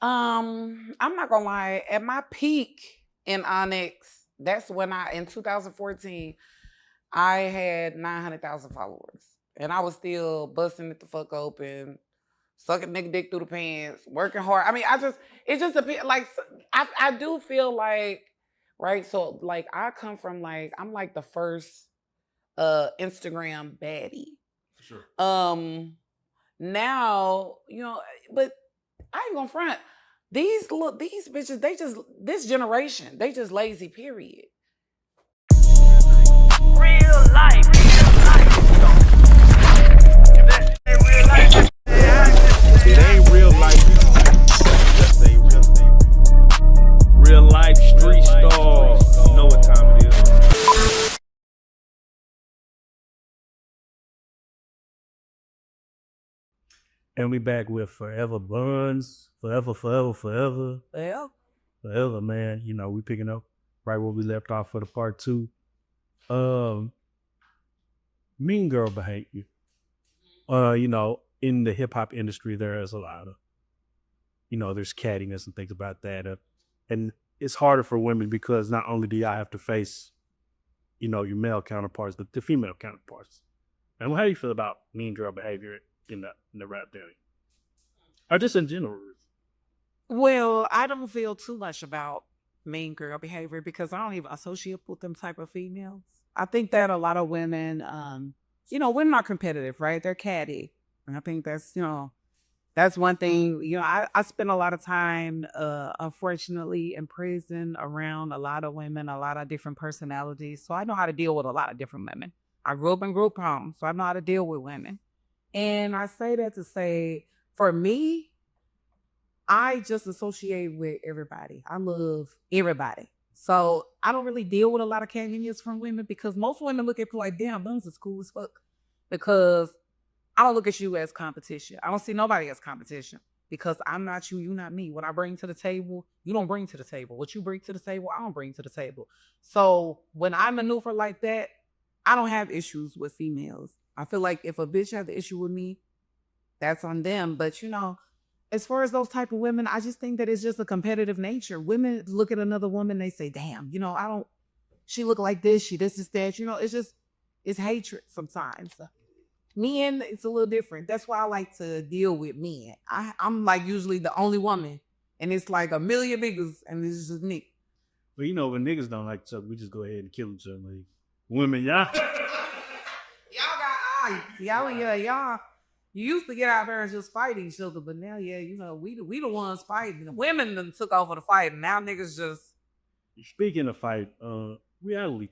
I'm not gonna lie. At my peak in Onyx, that's when in 2014, I had 900,000 followers, and I was still busting it the fuck open, sucking nigga dick through the pants, working hard. I mean, it's just a bit like I do feel like right. So like I come from like I'm like the first Instagram baddie. Sure. Now but I ain't gonna front. These bitches, this generation, they just lazy, period. Real life. It ain't real life. Just say real life street stars. Know what time it is. And we back with Forever Buns, forever. Well, Forever, man. You know, we picking up right where we left off for the part 2. Mean girl behavior. You know, in the hip hop industry, there is a lot of, there's cattiness and things about that. And it's harder for women because not only do y'all have to face, your male counterparts, but the female counterparts. And how do you feel about mean girl behavior in the rap area? Or just in general? Well, I don't feel too much about mean girl behavior because I don't even associate with them type of females. I think that a lot of women, women are competitive, right? They're catty. And I think that's one thing. I spend a lot of time, unfortunately, in prison around a lot of women, a lot of different personalities. So I know how to deal with a lot of different women. I grew up in group homes, so I know how to deal with women. And I say that to say, for me, I just associate with everybody. I love everybody. So I don't really deal with a lot of cattiness from women because most women look at me like, damn, Buns is cool as fuck. Because I don't look at you as competition. I don't see nobody as competition because I'm not you, you're not me. What I bring to the table, you don't bring to the table. What you bring to the table, I don't bring to the table. So when I maneuver like that, I don't have issues with females. I feel like if a bitch has the issue with me, that's on them. But as far as those type of women, I just think that it's just a competitive nature. Women look at another woman, they say, damn, she look like this, she this is that. It's hatred sometimes. Men, it's a little different. That's why I like to deal with men. I'm like usually the only woman, and it's like a million niggas, and it's just me. But when niggas don't like each other, we just go ahead and kill each other. Like, women, y'all got eyes. Y'all. You used to get out there and just fight each other, but now, we the ones fighting. The women done took over the fight, and now niggas just. Speaking of fight, reality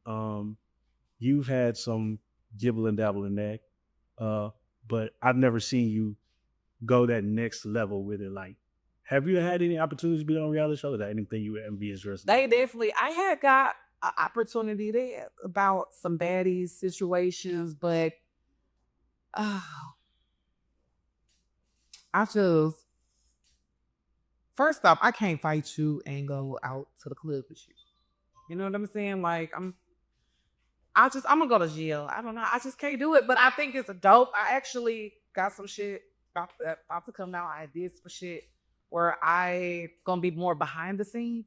TV, you've had some gibble and dabble in that, but I've never seen you go that next level with it. Like, have you had any opportunities to be on a reality show? Is that anything you would be interested in? I had got an opportunity there about some baddies situations, but first off, I can't fight you and go out to the club with you. You know what I'm saying? Like, I'm gonna go to jail. I don't know. I just can't do it. But I think it's dope. I actually got some shit about to come out. I did some shit where I gonna be more behind the scenes.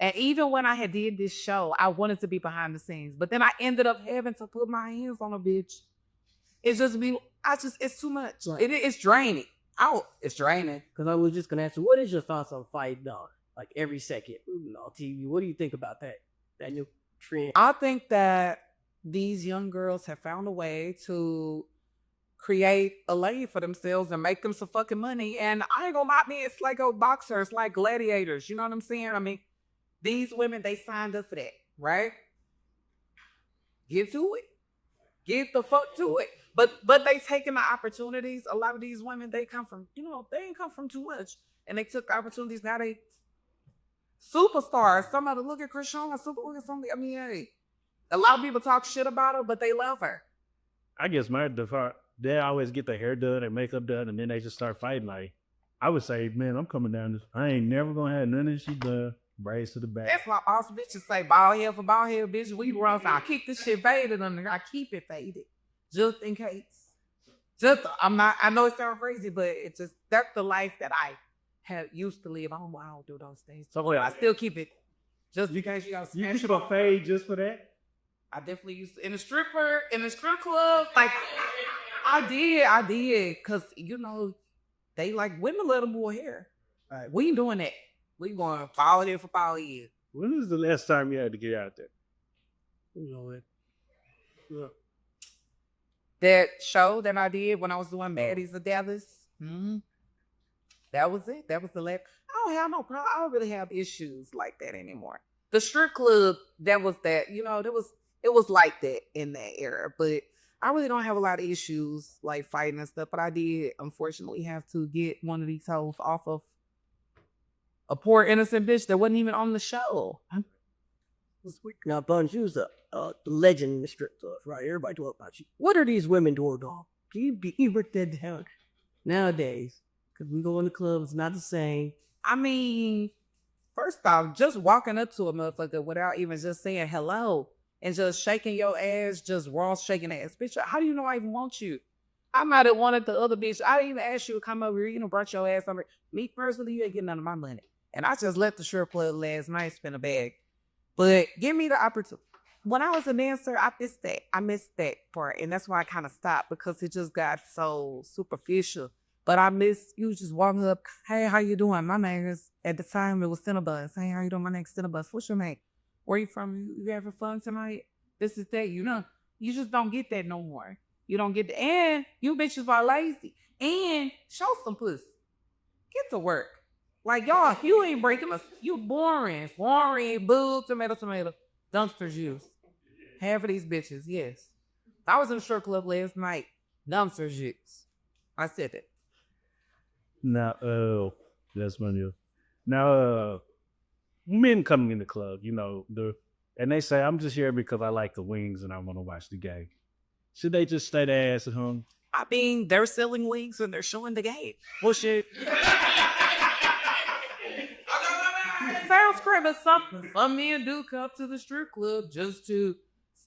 And even when I had did this show, I wanted to be behind the scenes. But then I ended up having to put my hands on a bitch. It's too much. It's draining. It's draining. Because I was just going to ask you, what is your thoughts on fight dog? Like every second on TV. What do you think about that? That new trend? I think that these young girls have found a way to create a lane for themselves and make them some fucking money. And I ain't gonna lie, me, it's like boxers, like gladiators. You know what I'm saying? I mean, these women, they signed up for that, right? Get to it. Get the fuck to it. But they taking the opportunities. A lot of these women, they come from, they ain't come from too much. And they took opportunities. Now they superstars. Somebody look at Krishan, I mean, hey, a lot of people talk shit about her, but they love her. I guess they always get their hair done and makeup done, and then they just start fighting. Like, I would say, man, I'm coming down this. I ain't never gonna have none of this shit done. Braids to the back. That's why boss bitches say bald head for bald head, bitch. We run. I keep this shit faded under. I keep it faded just in case. I know it sounds crazy, but it's just that's the life that used to live. I don't do those things. So I still keep it just because you got. You used to fade just for that? I definitely used to, in the strip club. Like I did, cause they like women let them more hair. All right, we ain't doing that. We going follow here for follow here. When was the last time you had to get out there? You know it. Yeah. That show that I did when I was doing Baddies of Dallas. That was it. That was the last. I don't have no problem. I don't really have issues like that anymore. The strip club, that was that. It was like that in that era. But I really don't have a lot of issues like fighting and stuff. But I did unfortunately have to get one of these hoes off of a poor innocent bitch that wasn't even on the show. Now, Buns, you was a legend in the strip club, right? Everybody talk about you. What are these women doing, dog? Can you break that down nowadays? Because we go in the club, it's not the same. I mean, first off, just walking up to a motherfucker without even just saying hello and just shaking your ass, just raw shaking ass. Bitch, how do you know I even want you? I might have wanted the other bitch. I didn't even ask you to come over here. Brought your ass over. Me personally, you ain't getting none of my money. And I just left the strip club last night, spin a bag. But give me the opportunity. When I was a dancer, I missed that. I missed that part. And that's why I kind of stopped, because it just got so superficial. But I miss you just walking up. Hey, how you doing? My name is, at the time, it was Cinnabuzz. Hey, how you doing? My name's Cinnabuzz. What's your name? Where you from? You having fun tonight? This is that. You just don't get that no more. You don't get that. And you bitches are lazy. And show some pussy. Get to work. Like, y'all, you ain't breaking us. You boring. Boring. Boo, tomato. Dumpster juice. Half of these bitches, yes. I was in a strip club last night. Dumpster juice. I said it. Now, that's funny. Now, men coming in the club, and they say, I'm just here because I like the wings and I want to watch the game. Should they just stay their ass at home? I mean, they're selling wings and they're showing the game. Bullshit. Sounds crazy. Some men do come to the strip club just to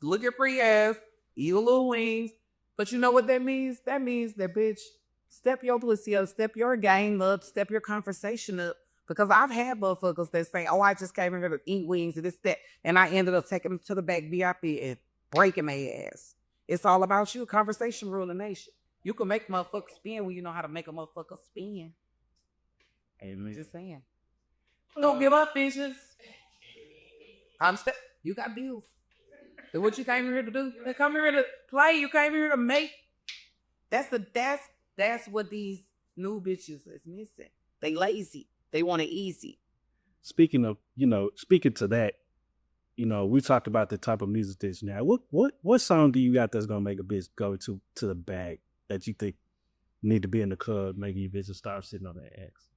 look at pretty ass, eat a little wings. But you know what that means? That means that, bitch, step your pussy up, step your game up, step your conversation up. Because I've had motherfuckers that say, I just came here to eat wings and this, that. And I ended up taking them to the back VIP and breaking their ass. It's all about you. Conversation rule the nation. You can make motherfuckers spin when you know how to make a motherfucker spin. Amen. Just saying. Don't give up, bitches. You got bills. That's what you came here to do. They come here to play. You came here to make. That's what these new bitches is missing. They lazy. They want it easy. Speaking to that, we talked about the type of music that's now. What song do you got that's gonna make a bitch go to the bag that you think need to be in the club, making you bitches start sitting on their ass?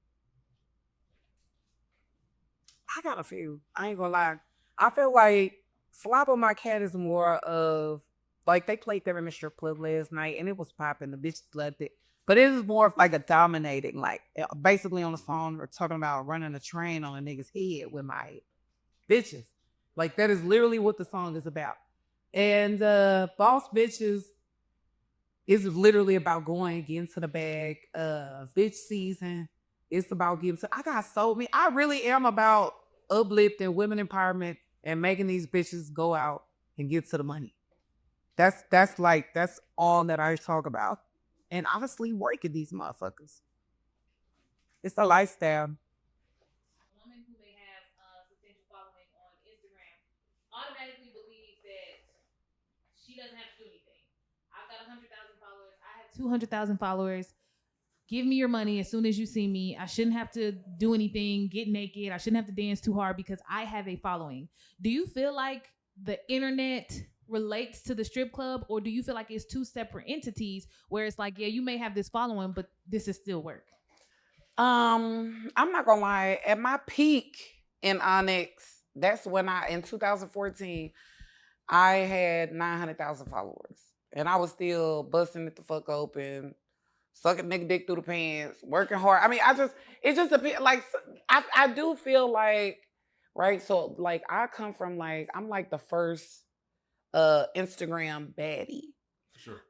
I got a few. I ain't gonna lie. I feel like Flop on My Cat is more of, like, they played there in the strip club last night and it was popping. The bitches loved it. But it is more of like a dominating, like, basically on the song, we're talking about running a train on a nigga's head with my bitches. Like, that is literally what the song is about. And Boss Bitches is literally about getting to the bag. Bitch season. It's about getting to, I really am about uplifting women empowerment and making these bitches go out and get to the money. That's all that I talk about. And honestly, working these motherfuckers. It's a lifestyle. Woman who may have a substantial following on Instagram automatically believes that she doesn't have to do anything. I've got 100,000 followers. I have 200,000 followers. Give me your money as soon as you see me. I shouldn't have to do anything, get naked. I shouldn't have to dance too hard because I have a following. Do you feel like the internet relates to the strip club, or do you feel like it's two separate entities where it's like, yeah, you may have this following, but this is still work? I'm not gonna lie. At my peak in Onyx, that's when in 2014, I had 900,000 followers, and I was still busting it the fuck open, sucking nigga dick through the pants, working hard. I mean, it just appears like I do feel like, right? So like I come from I'm like the first Instagram baddie. Sure.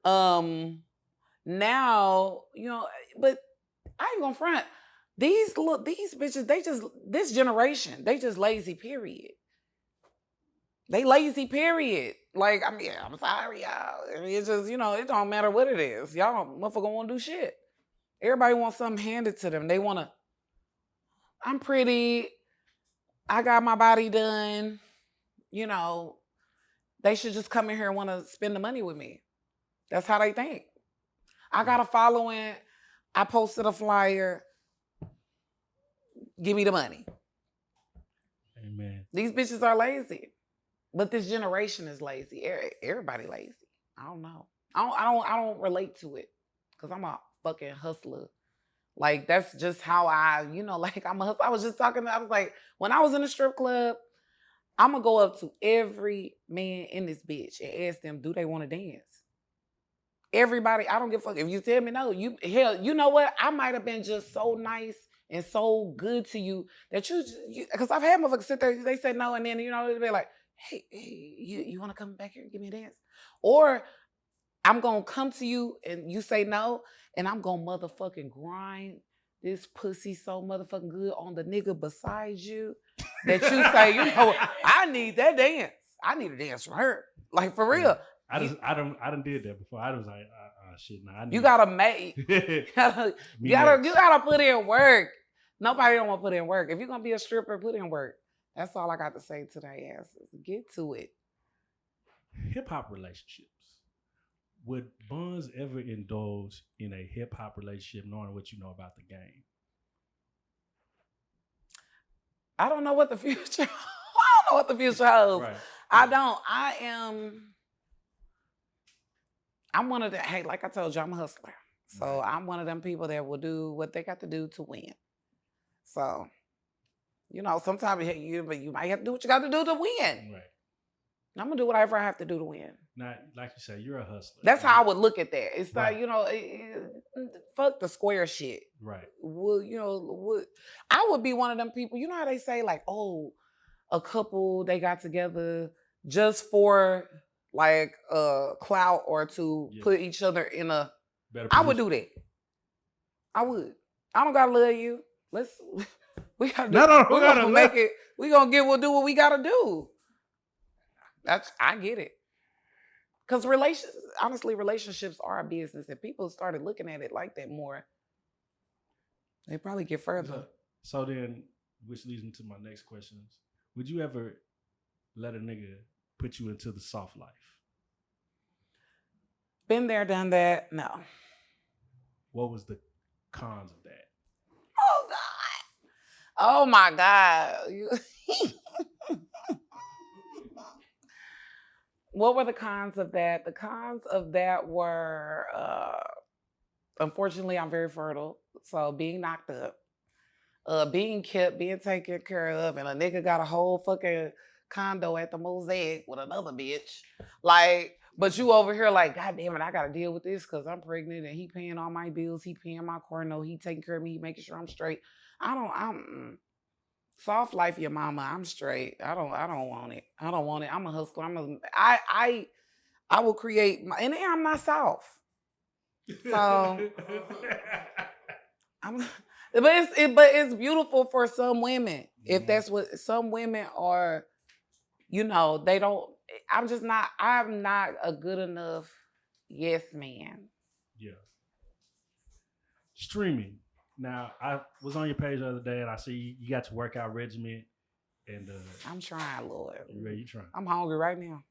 Now, but I ain't gonna front. These bitches, this generation, they just lazy, period. They lazy, period. Like, I mean, I'm sorry, y'all. I mean, it's just, it don't matter what it is. Y'all motherfucker won't do shit. Everybody wants something handed to them. They want to, I'm pretty, I got my body done. They should just come in here and want to spend the money with me. That's how they think. I got a following. I posted a flyer. Give me the money. Amen. These bitches are lazy. But this generation is lazy. Everybody lazy. I don't know. I don't relate to it. Because I'm a fucking hustler. Like, that's just how like, I'm a hustler. I was just talking, I was like, when I was in the strip club, I'm going to go up to every man in this bitch and ask them, do they want to dance? Everybody, I don't give a fuck. If you tell me no, you know what? I might have been just so nice and so good to you that because I've had motherfuckers sit there, they say no, and then, they'll be like, hey, you want to come back here and give me a dance? Or I'm going to come to you and you say no, and I'm going to motherfucking grind this pussy so motherfucking good on the nigga beside you that you say, I need that dance. I need a dance from her. Like, for real. I done did that before. I was like, shit, nah. You gotta make. you gotta put in work. Nobody don't want to put in work. If you're gonna be a stripper, put in work. That's all I got to say to their asses. Get to it. Hip hop relationships. Would Buns ever indulge in a hip hop relationship, knowing what you know about the game? I don't know what the future. I don't know what the future holds. Right. I don't. I'm one of the, hey, like I told you, I'm a hustler. So I'm one of them people that will do what they got to do to win. So, sometimes you might have to do what you got to do to win. Right. I'm going to do whatever I have to do to win. Now, like you said, you're a hustler. That's how I would look at that. It's right. like, fuck the square shit. Right. Well, I would be one of them people, you know how they say like, oh, a couple, they got together just for like clout or to put each other in a better position. I would do that. I would. I don't gotta love you. We gotta do we're gonna make it. We gonna do what we gotta do. I get it. Because relationships are a business. If people started looking at it like that more, they probably get further. So then, which leads me to my next questions. Would you ever let a nigga put you into the soft life? Been there, done that. No. What was the cons of that? Oh, God. Oh, my God. What were the cons of that? The cons of that were, unfortunately, I'm very fertile. So being knocked up, being kept, being taken care of, and a nigga got a whole fucking condo at the Mosaic with another bitch. Like, but you over here like, God damn it, I gotta deal with this because I'm pregnant and he paying all my bills, he paying my car note, he taking care of me, he making sure I'm straight. I'm soft life, your mama. I'm straight. I don't want it. I don't want it. I'm a hustler. I will create and I'm not soft. So but it's beautiful for some women. If that's what some women are, they don't. I'm not a good enough yes man. Yeah. Streaming. Now, I was on your page the other day and I see you got your workout regimen and I'm trying, Lord. You trying? I'm hungry right now.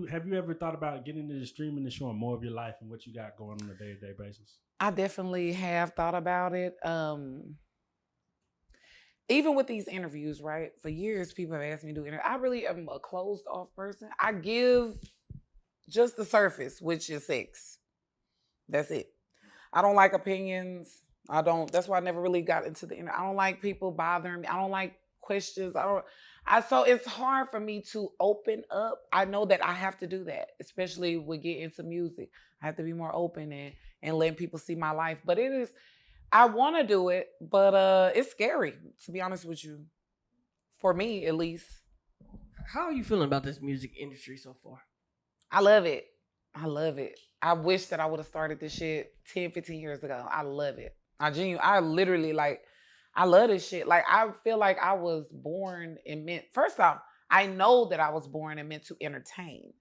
Have you ever thought about getting into the streaming and showing more of your life and what you got going on a day-to-day basis? I definitely have thought about it. Even with these interviews, right? For years, people have asked me to do interviews. I really am a closed-off person. I give just the surface, which is sex. That's it. I don't like opinions. That's why I never really got into the internet. I don't like people bothering me. I don't like questions. So it's hard for me to open up. I know that I have to do that, especially with getting into music. I have to be more open and letting people see my life. But I want to do it, but it's scary, to be honest with you. For me, at least. How are you feeling about this music industry so far? I love it. I wish that I would have started this shit 10, 15 years ago. I love it. I literally like, I love this shit. Like, I feel like I was born and meant, first off, I know that I was born and meant to entertain.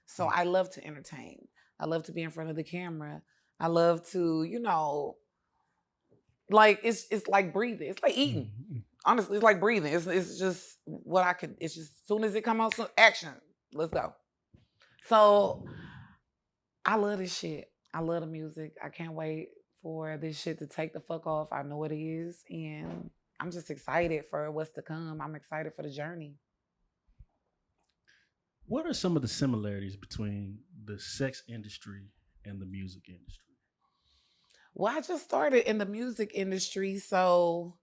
So I love to entertain. I love to be in front of the camera. I love to, you know, like it's like breathing. It's like eating. Honestly, it's like breathing. It's just what I could, it's just as soon as it come out, so action. Let's go. So I love this shit. I love the music. I can't wait for this shit to take the fuck off. I know it is. And I'm just excited for what's to come. I'm excited for the journey. What are some of the similarities between the sex industry and the music industry? Well, I just started in the music industry, so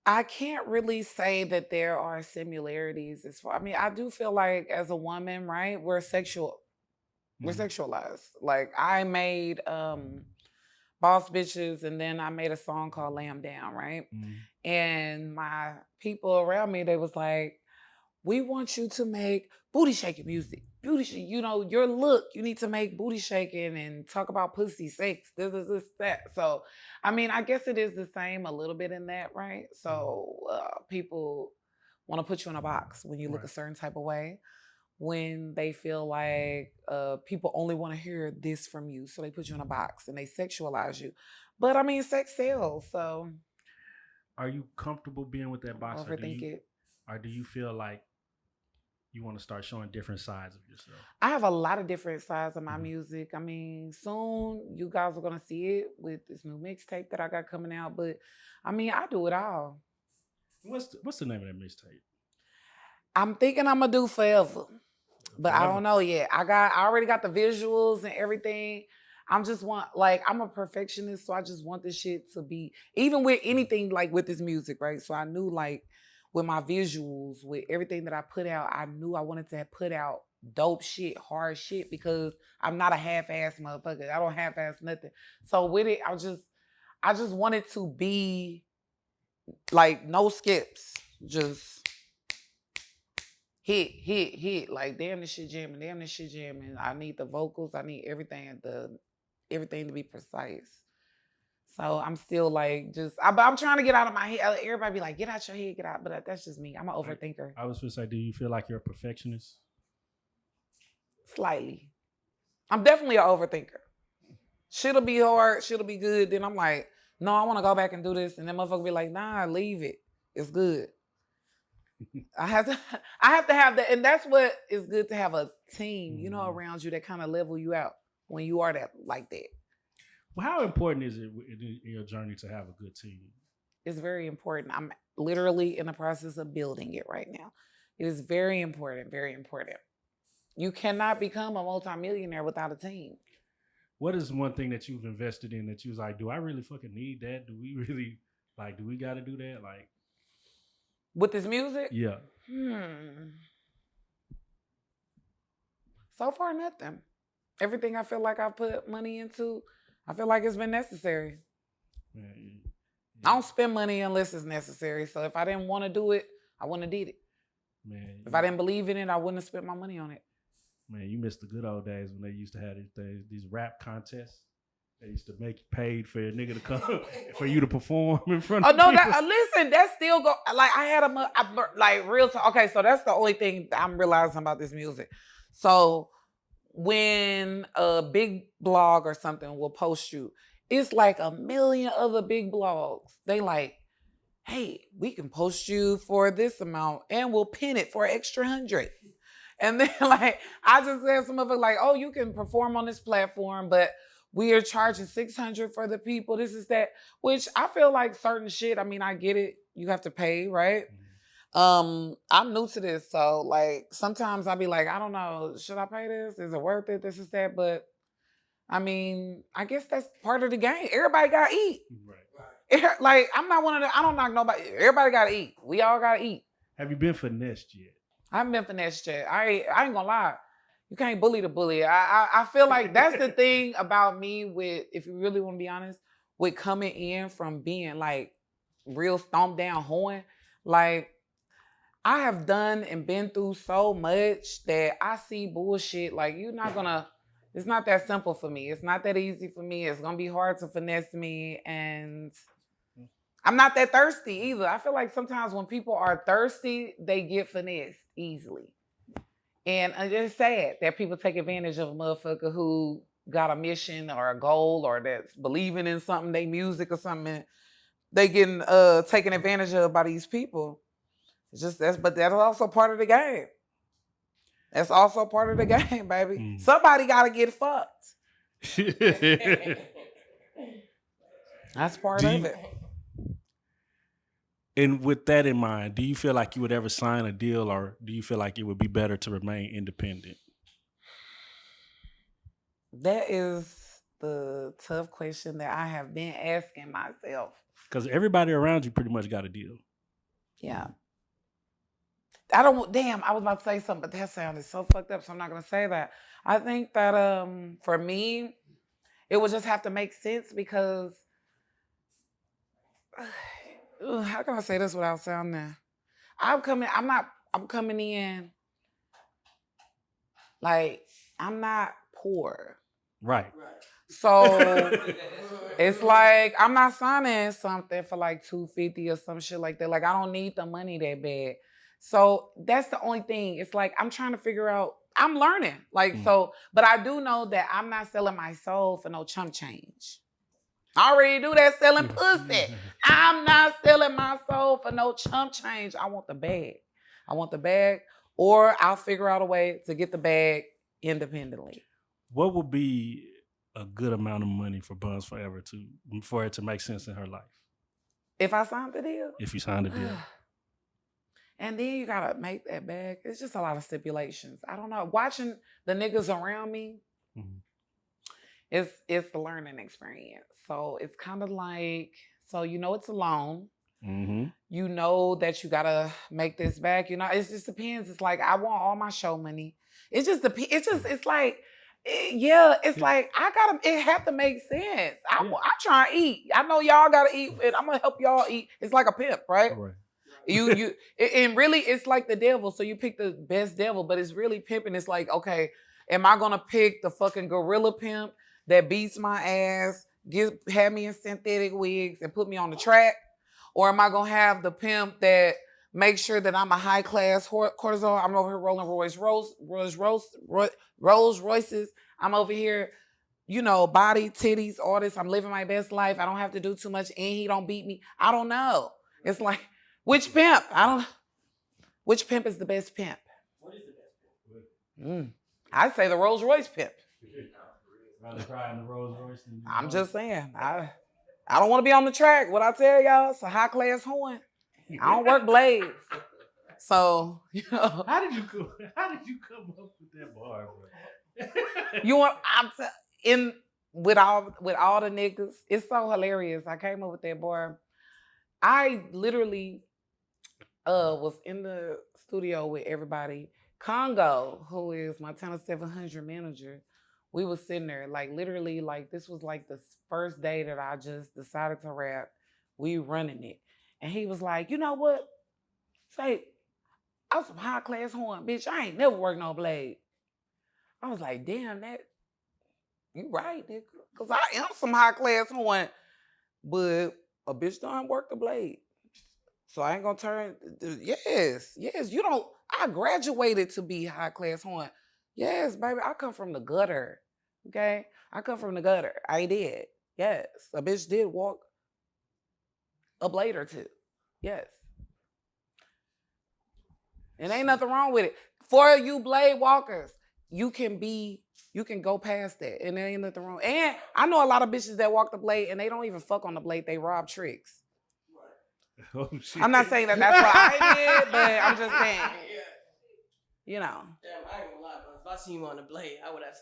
I can't really say that there are similarities as far. I mean, I do feel like as a woman, right, we're sexual. We're sexualized. Like, I made Boss Bitches, and then I made a song called Lay 'Em Down, right? And my people around me, they was like, we want you to make booty shaking music. You know, your look, you need to make booty shaking and talk about pussy, sex, this, that. So, I mean, I guess it is the same a little bit in that, right? So people want to put you in a box when you look a certain type of way, when they feel like people only want to hear this from you. So they put you in a box and they sexualize you. But I mean, sex sells, so. Are you comfortable being with that box? Overthink it. Or do you feel like you want to start showing different sides of yourself? I have a lot of different sides of my music. I mean, soon you guys are going to see it with this new mixtape that I got coming out. But I mean, I do it all. What's the name of that mixtape? I'm thinking I'm going to do Forever. But I don't know yet. I already got the visuals and everything. I'm a perfectionist, so I just want this shit to be, even with anything like with this music, right? So I knew like with my visuals, with everything that I put out, I knew I wanted to put out dope shit, hard shit, because I'm not a half-ass motherfucker. I don't half-ass nothing. So with it, I just wanted to be like no skips, just hit. Like, damn, this shit jamming. I need the vocals. I need everything to be precise. So I'm still like, I'm trying to get out of my head. Everybody be like, get out your head, get out. But that's just me. I'm an overthinker. I was going to say, do you feel like you're a perfectionist? Slightly. I'm definitely an overthinker. Shit'll be hard, shit'll be good. Then I'm like, no, I want to go back and do this. And then motherfucker be like, nah, leave it. It's good. I have to have that. And that's what is good, to have a team, you know, around you that kind of level you out when you are like that. Well, how important is it in your journey to have a good team? It's very important. I'm literally in the process of building it right now. It is very important, very important. You cannot become a multimillionaire without a team. What is one thing that you've invested in that you was like, do I really fucking need that? Do we really, like, do we got to do that? Like, with this music? Yeah. So far, nothing. Everything I feel like I put money into, I feel like it's been necessary. Yeah. I don't spend money unless it's necessary. So if I didn't want to do it, I wouldn't have did it. Man, if I didn't believe in it, I wouldn't have spent my money on it. Man, you missed the good old days when they used to have these rap contests. They used to make you paid for a nigga to come, for you to perform in front of people. Listen, that still go, like I had like real talk. Okay, so that's the only thing I'm realizing about this music. So when a big blog or something will post you, it's like a million other big blogs. They like, hey, we can post you for this amount and we'll pin it for an extra 100. And then like, I just said some of it like, oh, you can perform on this platform, but we are charging 600 for the people. This is that, which I feel like certain shit. I mean, I get it. You have to pay, right? I'm new to this. So like, sometimes I'll be like, I don't know, should I pay this? Is it worth it? This is that. But I mean, I guess that's part of the game. Everybody got to eat. Right. Like, I'm not one of the, I don't knock nobody. Everybody got to eat. We all got to eat. Have you been finessed yet? I haven't been finessed yet. I ain't gonna lie. You can't bully the bully. I feel like that's the thing about me with, if you really want to be honest, with coming in from being like real stomped down horn. Like, I have done and been through so much that I see bullshit. Like, you're not gonna It's not that simple for me. It's not that easy for me. It's gonna be hard to finesse me, and I'm not that thirsty either. I feel like sometimes when people are thirsty, they get finessed easily. And it's sad that people take advantage of a motherfucker who got a mission or a goal or that's believing in something, they music or something. They getting taken advantage of by these people. It's just but that's also part of the game. That's also part of the game, baby. Somebody gotta get fucked. That's part of it. And with that in mind, do you feel like you would ever sign a deal, or do you feel like it would be better to remain independent? That is the tough question that I have been asking myself. Because everybody around you pretty much got a deal. Yeah. I was about to say something, but that sounded so fucked up, so I'm not going to say that. I think that for me, it would just have to make sense because, how can I say this without sounding? I'm coming in, like, I'm not poor. Right. So it's like I'm not signing something for like $250 or some shit like that. Like I don't need the money that bad. So that's the only thing. It's like I'm trying to figure out. I'm learning. Like so, but I do know that I'm not selling my soul for no chump change. I already do that selling pussy. I'm not selling my soul for no chump change. I want the bag. I want the bag, or I'll figure out a way to get the bag independently. What would be a good amount of money for Bunz4Ever for it to make sense in her life? If I signed the deal? If you signed the deal. And then you gotta make that bag. It's just a lot of stipulations. I don't know. Watching the niggas around me, it's the learning experience. So it's kind of like, so you know it's a loan. You know that you gotta make this back. You know, it just depends. It's like I want all my show money. It's like, it's like it have to make sense. I try to eat. I know y'all gotta eat, and I'm gonna help y'all eat. It's like a pimp, right? And really it's like the devil. So you pick the best devil, but it's really pimping. It's like, okay, am I gonna pick the fucking gorilla pimp that beats my ass, have me in synthetic wigs and put me on the track? Or am I gonna have the pimp that makes sure that I'm a high class cortisol? I'm over here rolling Rolls Royces. I'm over here, you know, body, titties, all this. I'm living my best life. I don't have to do too much, and he don't beat me. I don't know. It's like, which pimp? Which pimp is the best pimp? What is the best pimp? I'd say the Rolls Royce pimp. Rather cry in the Rolls Royce than I'm just saying. I don't want to be on the track. What I tell y'all, it's a high class horn. I don't work blades. So, you know. How did you come up with that bar, bro? You want with all the niggas, it's so hilarious. I came up with that bar. I literally was in the studio with everybody. Congo, who is my Montana 700 manager, we was sitting there, like literally, like this was like the first day that I just decided to rap. We running it. And he was like, you know what? Say, I'm some high class horn, bitch. I ain't never worked no blade. I was like, damn, you right, nigga. Cause I am some high class horn, but a bitch don't work the blade. So I ain't gonna turn, yes, you don't, I graduated to be high class horn. Yes, baby, I come from the gutter, okay? I come from the gutter, I did, yes. A bitch did walk a blade or two, yes. And ain't nothing wrong with it. For you blade walkers, you can go past that, and there ain't nothing wrong. And I know a lot of bitches that walk the blade, and they don't even fuck on the blade, they rob tricks. Oh, shit. I'm not saying that that's what I did, but I'm just saying, you know. Damn, I ain't gonna lie, but if I seen you on the blade, I would have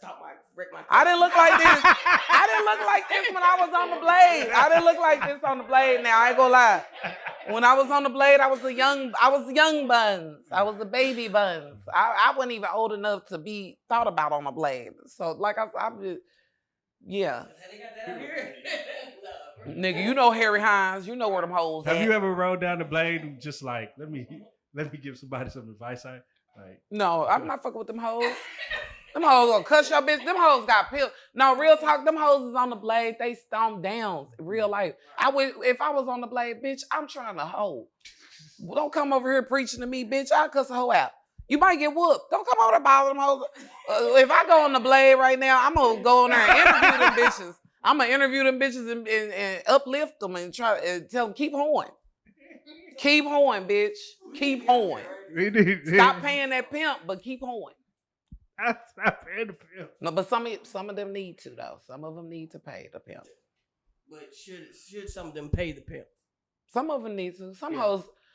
wrecked my car. I didn't look like this. I didn't look like this when I was on the blade. I didn't look like this on the blade. Now I ain't gonna lie. When I was on the blade, I was young Buns. I was a baby Buns. I wasn't even old enough to be thought about on a blade. So like I'm just, yeah. They got that out here. Nigga, you know Harry Hines. You know where them holes at. Have you ever rode down the blade and just like, let me give somebody some advice? No, I'm not fucking with them hoes. Them hoes gonna cuss your bitch. Them hoes got pills. No, real talk. Them hoes is on the blade. They stomp down. Real life. If I was on the blade, bitch, I'm trying to hold. Don't come over here preaching to me, bitch. I'll cuss a hoe out. You might get whooped. Don't come over there bother them hoes. If I go on the blade right now, I'm gonna go in there and interview them bitches. I'm gonna interview them bitches and uplift them and try and tell them keep hoeing. Keep hoeing, bitch. Keep hoeing. Stop paying that pimp, but keep hoeing. Stop paying the pimp. No, but some of them need to though. Some of them need to pay the pimp. But should some of them pay the pimp? Some of them need to. Some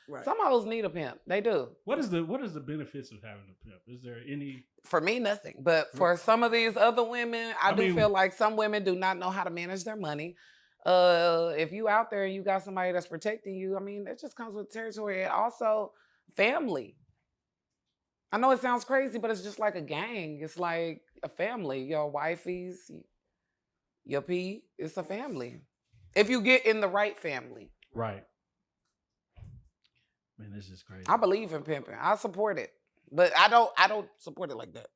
Right. hoes need a pimp. They do. What is the benefits of having a pimp? Is there any? For me, nothing. But for some of these other women, I do feel like some women do not know how to manage their money. If you out there and you got somebody that's protecting you, I mean, it just comes with territory. And also family. I know it sounds crazy, but it's just like a gang. It's like a family. Your wifeys, your P, it's a family. If you get in the right family. Right. Man, this is crazy. I believe in pimping. I support it. But I don't support it like that.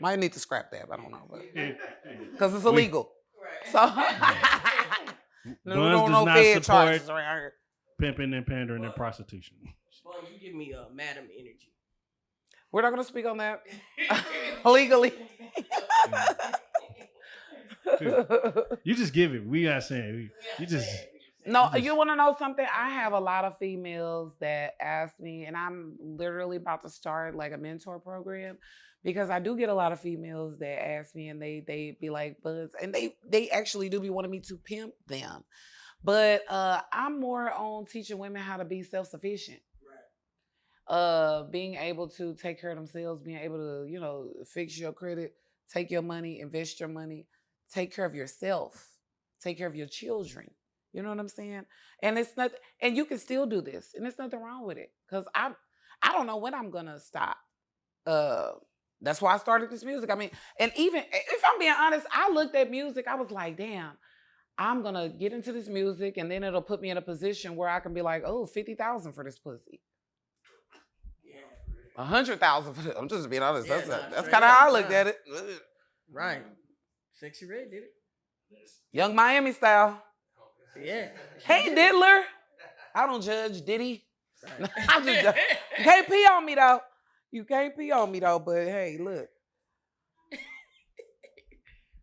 Might need to scrap that. I don't know. Because it's illegal. Right. So Buns does not support pimping and pandering and prostitution. Buns, you give me madam energy. We're not going to speak on that legally. You just give it. We not saying. You just. No, you want to know something? I have a lot of females that ask me, and I'm literally about to start like a mentor program because I do get a lot of females that ask me and they be like, Buzz, and they actually do be wanting me to pimp them. But I'm more on teaching women how to be self-sufficient. Right. Being able to take care of themselves, being able to, fix your credit, take your money, invest your money, take care of yourself, take care of your children. You know what I'm saying? And it's not, and you can still do this, and there's nothing wrong with it. Cause I don't know when I'm gonna stop. That's why I started this music. I mean, and even if I'm being honest, I looked at music, I was like, damn, I'm gonna get into this music, and then it'll put me in a position where I can be like, oh, 50,000 for this pussy. 100,000 for this. I'm just being honest. That's kind of how I looked at it. Right. Sexy Red did it. Young Miami style. Yeah. Hey, Diddler. I don't judge, did he? I'm just joking. You can't pee on me, though. You can't pee on me, though, but hey, look.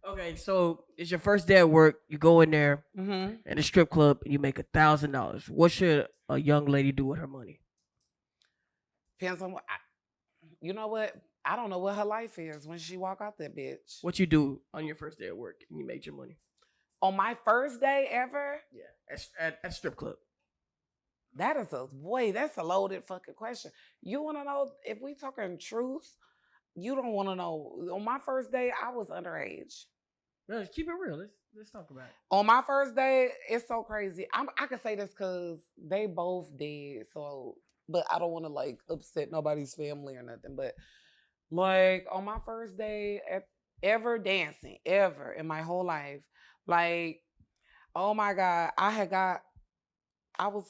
Okay, so it's your first day at work. You go in there at a strip club and you make $1,000. What should a young lady do with her money? Depends on what. You know what? I don't know what her life is when she walk out that bitch. What you do on your first day at work and you made your money? On my first day ever? Yeah, at strip club. That's a loaded fucking question. You want to know if we talking truth? You don't want to know. On my first day, I was underage. No, keep it real. Let's talk about it. On my first day, it's so crazy. I can say this because they both did. So, but I don't want to like upset nobody's family or nothing. But like on my first day ever dancing, ever in my whole life, like, oh my God, I was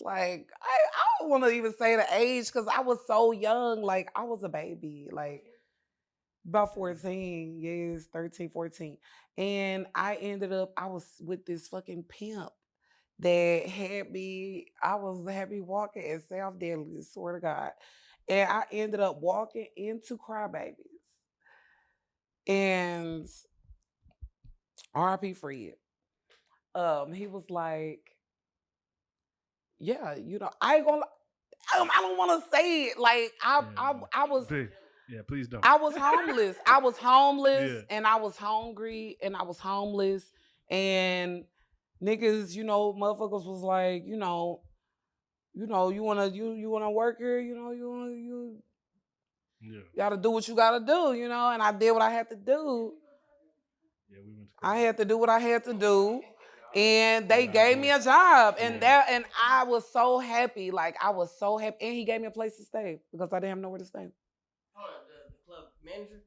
like, I don't want to even say the age because I was so young. Like, I was a baby, like about 14 years, 13, 14. And I was with this fucking pimp that had me walking at South Daily, swear to God. And I ended up walking into Crybabies. And R.I.P. Fred. He was like, yeah, I ain't gonna. I don't want to say it. Like I was. Yeah, please don't. I was homeless. I was homeless, and I was hungry, and I was homeless, and niggas, motherfuckers was like, you wanna work here, you gotta do what you gotta do, and I did what I had to do. Yeah, we went to I had to do what I had to do. And they gave me a job, and I was so happy. Like, I was so happy. And he gave me a place to stay because I didn't have nowhere to stay. Oh, the club manager?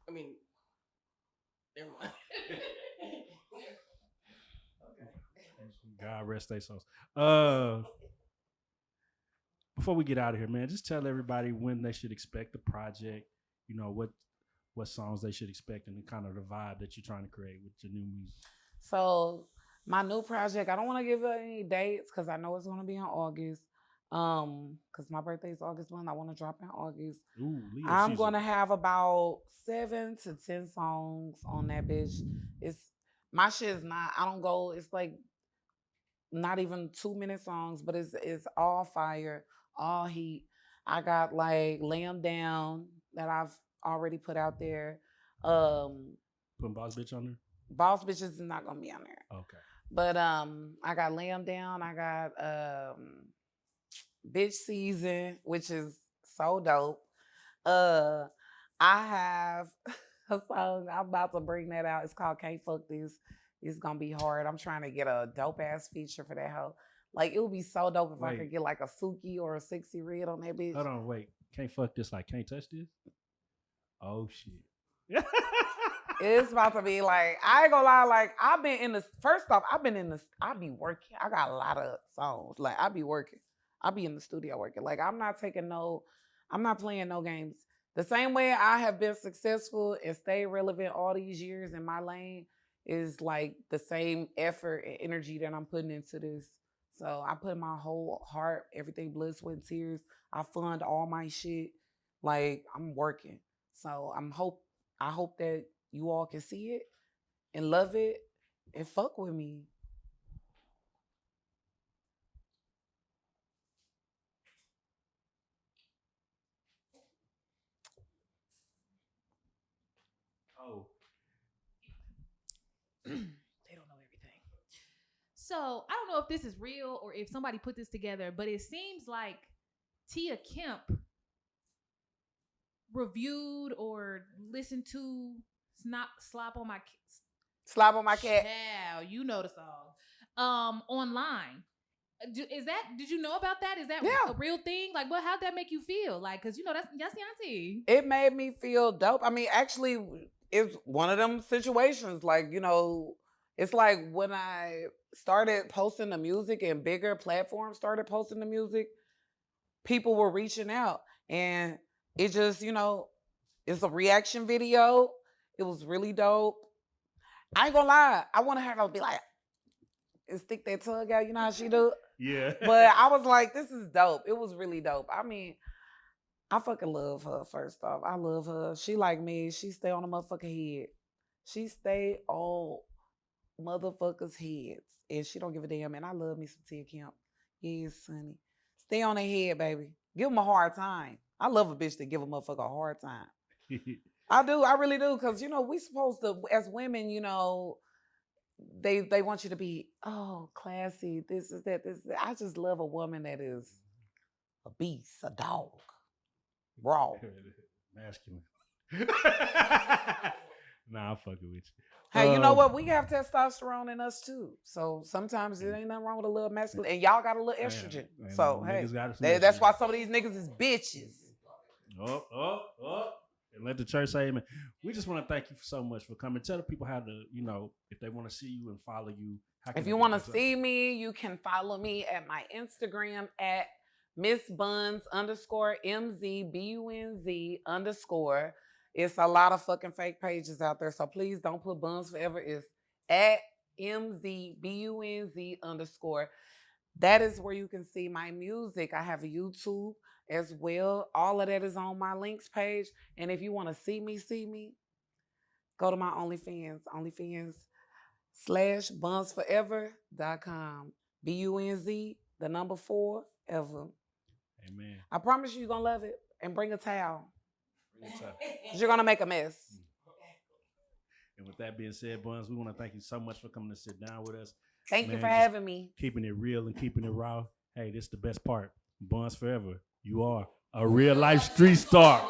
I mean, never mind. Okay. God rest their souls. Before we get out of here, man, just tell everybody when they should expect the project. you know, what songs they should expect and the kind of the vibe that you're trying to create with your new music? So my new project, I don't want to give any dates because I know it's going to be in August. Because my birthday is August 1. I want to drop in August. Ooh, Leo I'm season. going to have about 7 to 10 songs on that bitch. My shit is not, I don't go, it's like not even 2-minute songs, but it's all fire, all heat. I got like Lay 'Em Down that I've already put out there. Putting Boss Bitch on there? Boss Bitches is not gonna be on there. Okay. But I got Lay 'Em Down. I got Bitch Season, which is so dope. I have a song, I'm about to bring that out. It's called Can't Fuck This. It's gonna be hard. I'm trying to get a dope ass feature for that hoe. Like, it would be so dope if I could get like a Suki or a Sexy Red on that bitch. Hold on, wait. Can't fuck this, like can't touch this? Oh shit. It's about to be like, I ain't gonna lie, like I've been in the, first off, I be working. I got a lot of songs. Like I be working. I be in the studio working. Like I'm not playing no games. The same way I have been successful and stayed relevant all these years in my lane is like the same effort and energy that I'm putting into this. So I put my whole heart, everything, blood, sweat, and tears. I fund all my shit. Like I'm working. So I hope that you all can see it and love it and fuck with me. Oh. They don't know everything. So I don't know if this is real or if somebody put this together, but it seems like Tia Kemp reviewed or listened to Slop on My Cat. Yeah, you know the song. Online. Did you know about that? Is that a real thing? Like, how'd that make you feel? Like, cause you know that's Yanti. It made me feel dope. I mean, actually, it's one of them situations. Like, you know, it's like when I started posting the music and bigger platforms started posting the music, people were reaching out, and it just, you know, it's a reaction video. It was really dope. I ain't gonna lie. I wanted her to be like, and stick that tongue out. You know how she do? Yeah. But I was like, this is dope. It was really dope. I mean, I fucking love her, first off. I love her. She like me. She stay on the motherfucking head. She stay on motherfuckers' heads. And she don't give a damn. And I love me some Tia Kemp. Yes, honey. Stay on their head, baby. Give them a hard time. I love a bitch that give a motherfucker a hard time. I do. I really do. Because, you know, we supposed to, as women, you know, they want you to be, oh, classy. This is that. This is that. I just love a woman that is a beast, a dog, raw. Masculine. Nah, I'm fucking with you. Hey, you know what? We have testosterone in us too. So sometimes it ain't nothing wrong with a little masculine. And y'all got a little estrogen. So hey, that's why some of these niggas is bitches. And let the church say amen. We just want to thank you so much for coming. Tell the people how to, you know, if they want to see you and follow you. If you want to see me, you can follow me at my Instagram at Miss Bunz _MZBUNZ_. It's a lot of fucking fake pages out there. So please don't put Bunz4Ever. It's at MZBUNZ_. That is where you can see my music. I have a YouTube as well. All of that is on my links page. And if you want to see me, go to my OnlyFans /Bunz4Ever.com. BUNZ, the number 4, ever. Amen. I promise you're going to love it. And bring a towel. You're going to make a mess. And with that being said, Buns, we want to thank you so much for coming to sit down with us. Thank you for having me. Keeping it real and keeping it raw. Hey, this is the best part. Bunz4Ever, you are a real life street star.